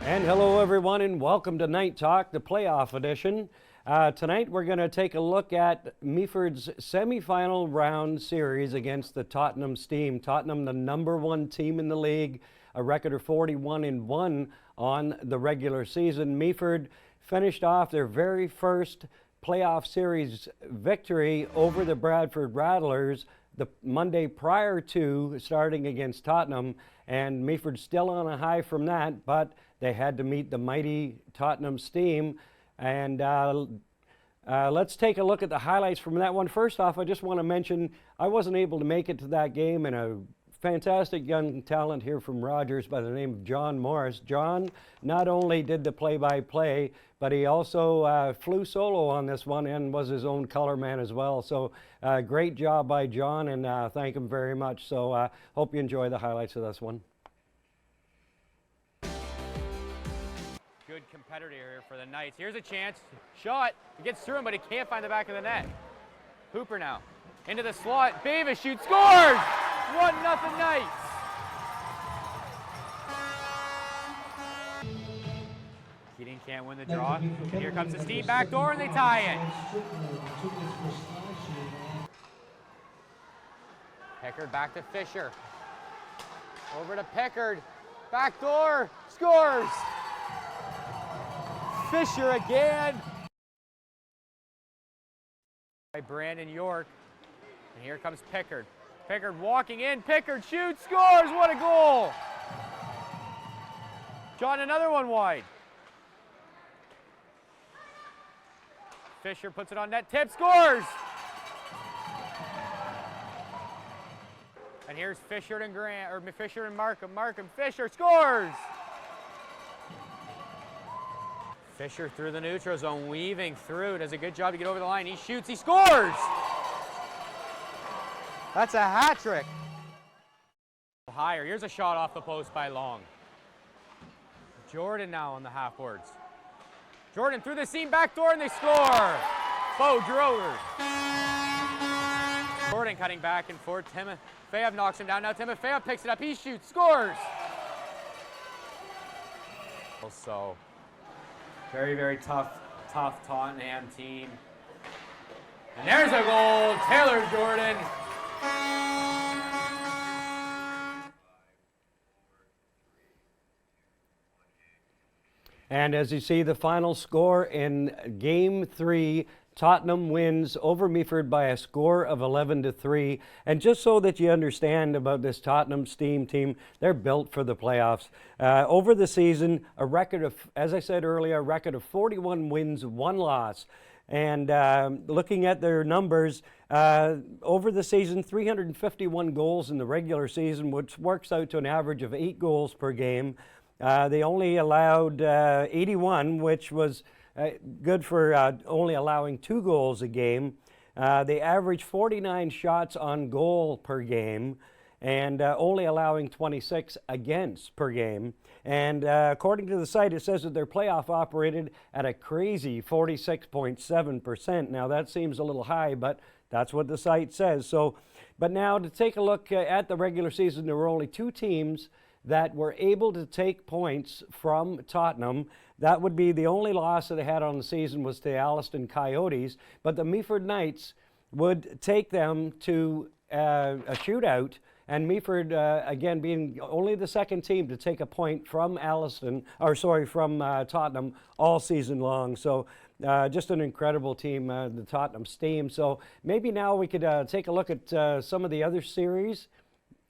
And hello everyone and welcome to Night Talk, the playoff edition. Tonight we're going to take a look at Meaford's semifinal round series against the Tottenham Steam. Tottenham, the #1 team in the league, a record of 41-1 on the regular season. Meaford finished off their very first playoff series victory over the Bradford Rattlers the Monday prior to starting against Tottenham, and Meaford still on a high from that, but they had to meet the mighty Tottenham Steam. And let's take a look at the highlights from that one. First off, I just want to mention I wasn't able to make it to that game, and a fantastic young talent here from Rogers by the name of John Morris. John not only did the play-by-play, but he also flew solo on this one and was his own color man as well. So great job by John, and thank him very much. So hope you enjoy the highlights of this one. Good competitor here for the Knights. Here's a chance. Shot. He gets through him, but he can't find the back of the net. Hooper now. Into the slot. Beavis shoots. Scores! 1-0 Knights. Keating can't win the draw. And here comes the Steam back door, and they tie it. Pickard back to Fisher. Over to Pickard. Back door. Scores! Fisher again. By Brandon York. And here comes Pickard. Pickard walking in. Pickard shoots, scores. What a goal. John, another one wide. Fisher puts it on net. Tip, scores. And here's Fisher and Grant, or Fisher and Markham. Markham, Fisher scores. Fisher through the neutral zone, weaving through, does a good job to get over the line. He shoots, he scores! That's a hat trick. Higher, here's a shot off the post by Long. Jordan now on the half boards. Jordan through the seam, back door, and they score! Bo Drover. Jordan cutting back and forth. Timofeyev knocks him down. Now Timofeyev picks it up, he shoots, scores! So, very, very tough Tottenham team. And there's a goal, Taylor Jordan. And as you see, the final score in Game 3, Tottenham wins over Meaford by a score of 11-3. And just so that you understand about this Tottenham Steam team, they're built for the playoffs. Over the season, a record of, as I said earlier, a record of 41 wins, 1 loss. And looking at their numbers, over the season, 351 goals in the regular season, which works out to an average of 8 goals per game. They only allowed 81, which was good for only allowing 2 goals a game. They average 49 shots on goal per game and only allowing 26 against per game. And according to the site, it says that they're playoff operated at a crazy 46.7%. Now that seems a little high, but that's what the site says. So, but now to take a look at the regular season, there were only 2 teams that were able to take points from Tottenham. That would be the only loss that they had on the season was to the Alliston Coyotes, but the Meaford Knights would take them to a shootout, and Meaford, again, being only the second team to take a point from from Tottenham all season long. So just an incredible team, the Tottenham Steam. So maybe now we could take a look at some of the other series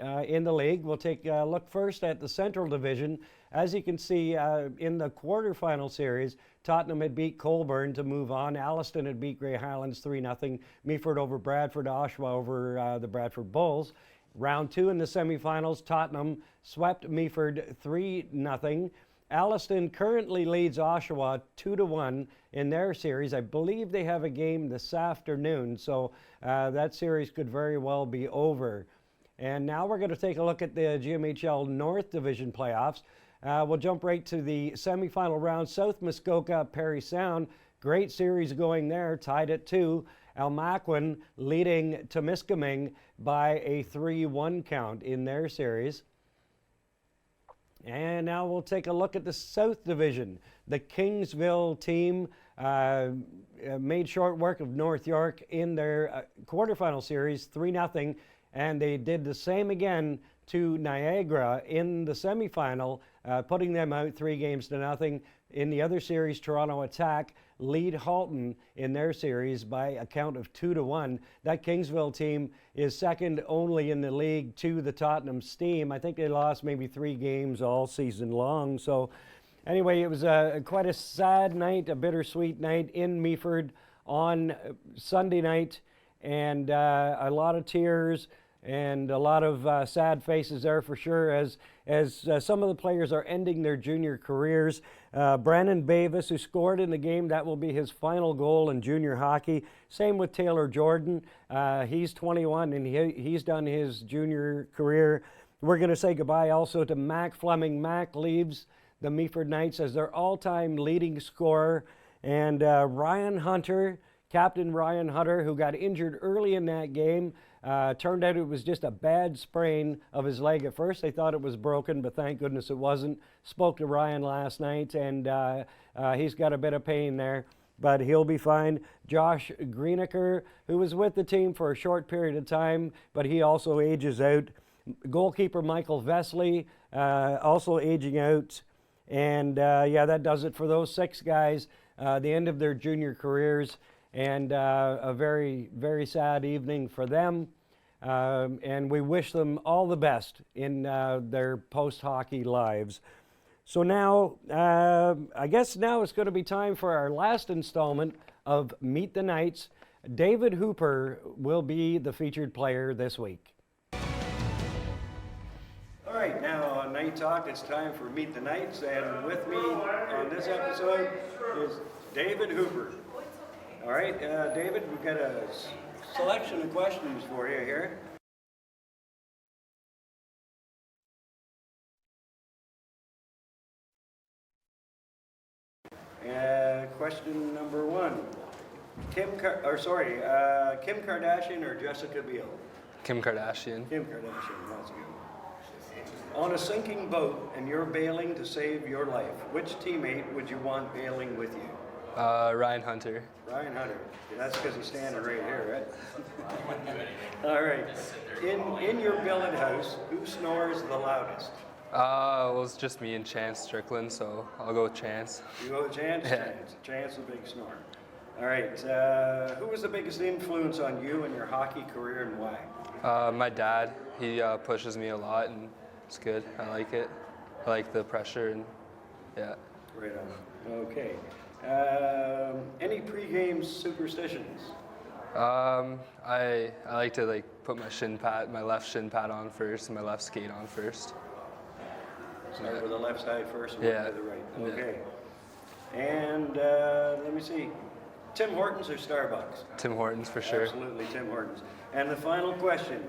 in the league. We'll take a look first at the Central Division. As you can see, in the quarterfinal series, Tottenham had beat Colburn to move on. Alliston had beat Grey Highlands 3-0. Meaford over Bradford. Oshawa over the Bradford Bulls. Round 2 in the semifinals, Tottenham swept Meaford 3-0. Alliston currently leads Oshawa 2-1 in their series. I believe they have a game this afternoon, so that series could very well be over. And now we're going to take a look at the GMHL North Division playoffs. We'll jump right to the semifinal round. South Muskoka, Parry Sound. Great series going there, tied at 2. Almaquin leading Temiskaming by a 3-1 count in their series. And now we'll take a look at the South Division. The Kingsville team made short work of North York in their quarterfinal series, 3-0, and they did the same again to Niagara in the semifinal, putting them out 3-0. In the other series, Toronto Attack lead Halton in their series by a count of 2-1. That Kingsville team is second only in the league to the Tottenham Steam. I think they lost maybe 3 games all season long. So anyway, it was quite a sad night, a bittersweet night in Meaford on Sunday night, and a lot of tears and a lot of sad faces there for sure as some of the players are ending their junior careers. Brandon Bavis, who scored in the game, that will be his final goal in junior hockey. Same with Taylor Jordan. He's 21 and he's done his junior career. We're going to say goodbye also to Mac Fleming. Mac leaves the Meaford Knights as their all-time leading scorer. And Ryan Hunter, Captain Ryan Hunter, who got injured early in that game. Turned out it was just a bad sprain of his leg. At first they thought it was broken, but thank goodness it wasn't. Spoke to Ryan last night, and he's got a bit of pain there, but he'll be fine. Josh Greenaker, who was with the team for a short period of time, but he also ages out. Goalkeeper Michael Vesley, also aging out. And yeah, that does it for those 6 guys. The end of their junior careers. And a very, very sad evening for them. And we wish them all the best in their post-hockey lives. So now, I guess now it's going to be time for our last installment of Meet the Knights. David Hooper will be the featured player this week. All right, now on Night Talk, it's time for Meet the Knights. And with me on this episode is David Hooper. All right, David, we've got a selection of questions for you here. Question number 1: Kim Kardashian or Jessica Biel? Kim Kardashian. Kim Kardashian, that's good. On a sinking boat and you're bailing to save your life, which teammate would you want bailing with you? Ryan Hunter. Ryan Hunter. That's because he's standing right here, right? All right. In your billet house, who snores the loudest? Well, it's just me and Chance Strickland, so I'll go with Chance. You go with Chance? Yeah. Chance, the big snore. All right. Who was the biggest influence on you in your hockey career and why? My dad. He pushes me a lot, and it's good. I like it. I like the pressure, and yeah. Right on. Okay. Any pre-game superstitions? I like to put my left shin pad on first, and my left skate on first. Start with the left side first, and yeah. work to the right. Okay. Yeah. And let me see. Tim Hortons or Starbucks? Tim Hortons for sure. Absolutely, Tim Hortons. And the final question.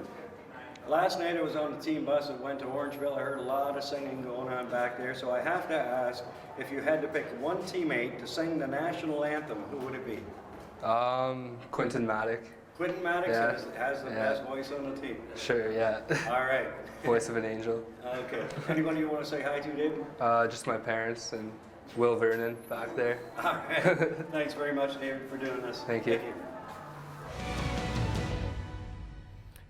Last night I was on the team bus that went to Orangeville. I heard a lot of singing going on back there, so I have to ask, if you had to pick one teammate to sing the national anthem, who would it be? Quentin Maddock. Quentin Maddox yeah. has the best voice on the team. Sure, yeah. All right. Voice of an angel. Okay. Anyone you want to say hi to, David? Just my parents and Will Vernon back there. All right. Thanks very much, David, for doing this. Thank you.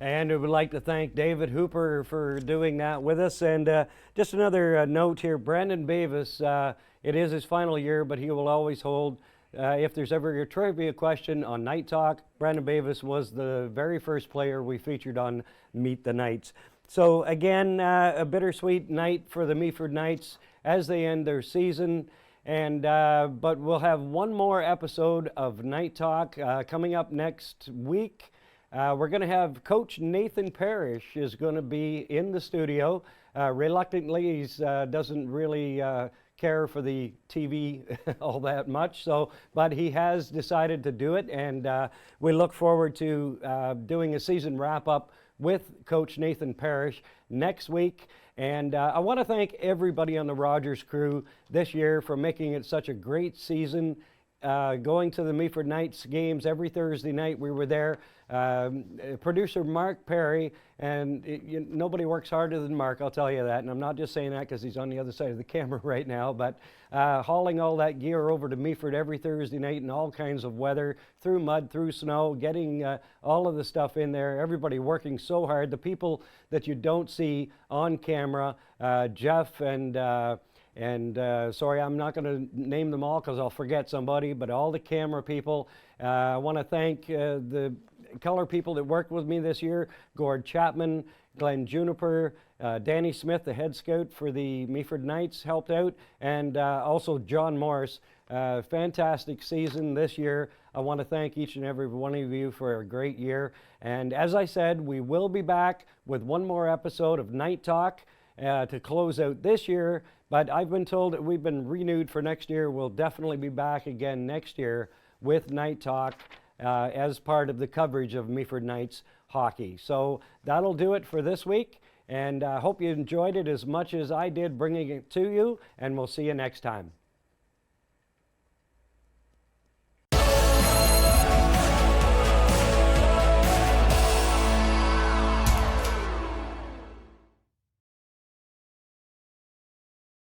And we would like to thank David Hooper for doing that with us. And just another note here, Brandon Bavis, it is his final year, but he will always hold, if there's ever a trivia question on Night Talk, Brandon Bavis was the very first player we featured on Meet the Knights. So again, a bittersweet night for the Meaford Knights as they end their season. And but we'll have one more episode of Night Talk coming up next week. We're going to have Coach Nathan Parrish is going to be in the studio. Reluctantly, he doesn't really care for the TV all that much, but he has decided to do it, and we look forward to doing a season wrap-up with Coach Nathan Parrish next week. And I want to thank everybody on the Rogers crew this year for making it such a great season going to the Meaford Knights games every Thursday night. We were there. Producer Mark Perry, and nobody works harder than Mark, I'll tell you that. And I'm not just saying that because he's on the other side of the camera right now, but hauling all that gear over to Meaford every Thursday night in all kinds of weather, through mud, through snow, getting all of the stuff in there. Everybody working so hard. The people that you don't see on camera, Jeff and sorry, I'm not going to name them all because I'll forget somebody, but all the camera people. I want to thank the color people that worked with me this year, Gord Chapman, Glenn Juniper, Danny Smith, the head scout for the Meaford Knights, helped out, and also John Morris. Fantastic season this year. I want to thank each and every one of you for a great year. And as I said, we will be back with one more episode of Night Talk to close out this year. But I've been told that we've been renewed for next year. We'll definitely be back again next year with Night Talk as part of the coverage of Meaford Knights hockey. So that'll do it for this week. And I hope you enjoyed it as much as I did bringing it to you. And we'll see you next time.